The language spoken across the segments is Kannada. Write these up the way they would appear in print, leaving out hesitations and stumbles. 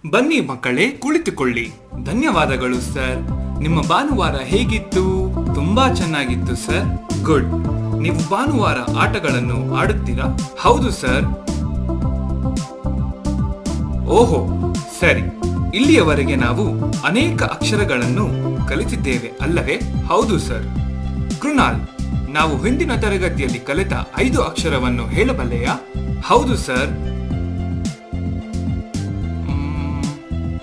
ಬನ್ನಿ ಮಕ್ಕಳೇ, ಕುಳಿತುಕೊಳ್ಳಿ. ಧನ್ಯವಾದಗಳು ಸರ್. ನಿಮ್ಮ ಭಾನುವಾರ ಹೇಗಿತ್ತು? ತುಂಬಾ ಚೆನ್ನಾಗಿತ್ತು ಸರ್. ಗುಡ್. ನೀವು ಭಾನುವಾರ ಆಟಗಳನ್ನು ಆಡುತ್ತೀರಾ? ಹೌದು ಸರ್. ಓಹೋ, ಸರಿ. ಇಲ್ಲಿಯವರೆಗೆ ನಾವು ಅನೇಕ ಅಕ್ಷರಗಳನ್ನು ಕಲಿತಿದ್ದೇವೆ ಅಲ್ಲವೇ? ಹೌದು ಸರ್. ಕೃಣಾಲ್, ನಾವು ಹಿಂದಿನ ತರಗತಿಯಲ್ಲಿ ಕಲಿತ 5 ಅಕ್ಷರವನ್ನು ಹೇಳಬಲ್ಲೆಯಾ? ಹೌದು ಸರ್.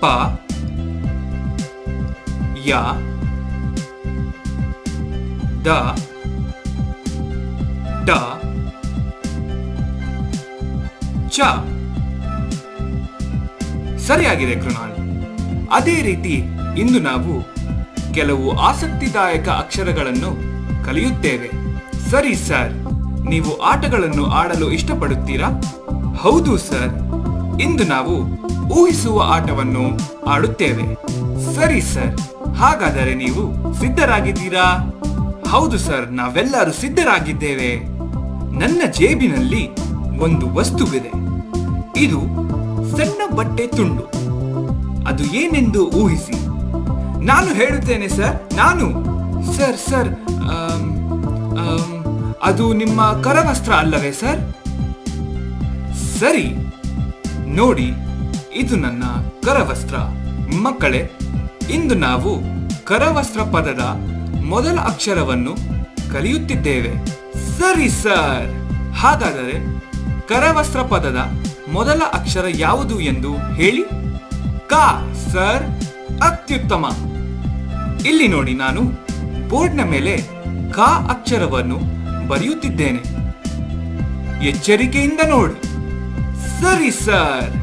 ಪ, ಯ, ದ, ಟ, ಚ. ಸರಿಯಾಗಿದೆ ಕೃಣಾಲ್. ಅದೇ ರೀತಿ ಇಂದು ನಾವು ಕೆಲವು ಆಸಕ್ತಿದಾಯಕ ಅಕ್ಷರಗಳನ್ನು ಕಲಿಯುತ್ತೇವೆ. ಸರಿ ಸರ್. ನೀವು ಆಟಗಳನ್ನು ಆಡಲು ಇಷ್ಟಪಡುತ್ತೀರಾ? ಹೌದು ಸರ್. ಇಂದು ನಾವು ಊಹಿಸುವ ಆಟವನ್ನು ಆಡುತ್ತೇವೆ. ಸರಿ ಸರ್. ಹಾಗಾದರೆ ನೀವು ಸಿದ್ಧರಾಗಿದ್ದೀರಾ? ಹೌದು ಸರ್, ನಾವೆಲ್ಲರೂ ಸಿದ್ಧರಾಗಿದ್ದೇವೆ. ನನ್ನ ಜೇಬಿನಲ್ಲಿ ಒಂದು ವಸ್ತುವಿದೆ. ಇದು ಸಣ್ಣ ಬಟ್ಟೆ ತುಂಡು. ಅದು ಏನೆಂದು ಊಹಿಸಿ. ನಾನು ಹೇಳುತ್ತೇನೆ ಸರ್. ಸರ್ ಸರ್ ಅದು ನಿಮ್ಮ ಕರವಸ್ತ್ರ ಅಲ್ಲವೇ ಸರ್? ಸರಿ. ನೋಡಿ, ಇದು ನನ್ನ ಕರವಸ್ತ್ರ. ಮಕ್ಕಳೇ, ಇಂದು ನಾವು ಕರವಸ್ತ್ರ ಪದದ ಮೊದಲ ಅಕ್ಷರವನ್ನು ಕಲಿಯುತ್ತಿದ್ದೇವೆ. ಸರಿ ಸರ್. ಹಾಗಾದರೆ ಕರವಸ್ತ್ರ ಪದದ ಮೊದಲ ಅಕ್ಷರ ಯಾವುದು ಎಂದು ಹೇಳಿ. ಕ ಸರ್. ಅತ್ಯುತ್ತಮ. ಇಲ್ಲಿ ನೋಡಿ, ನಾನು ಬೋರ್ಡ್ನ ಮೇಲೆ ಕ ಅಕ್ಷರವನ್ನು ಬರೆಯುತ್ತಿದ್ದೇನೆ. ಎಚ್ಚರಿಕೆಯಿಂದ ನೋಡಿ. ಸರಿ ಸರ್.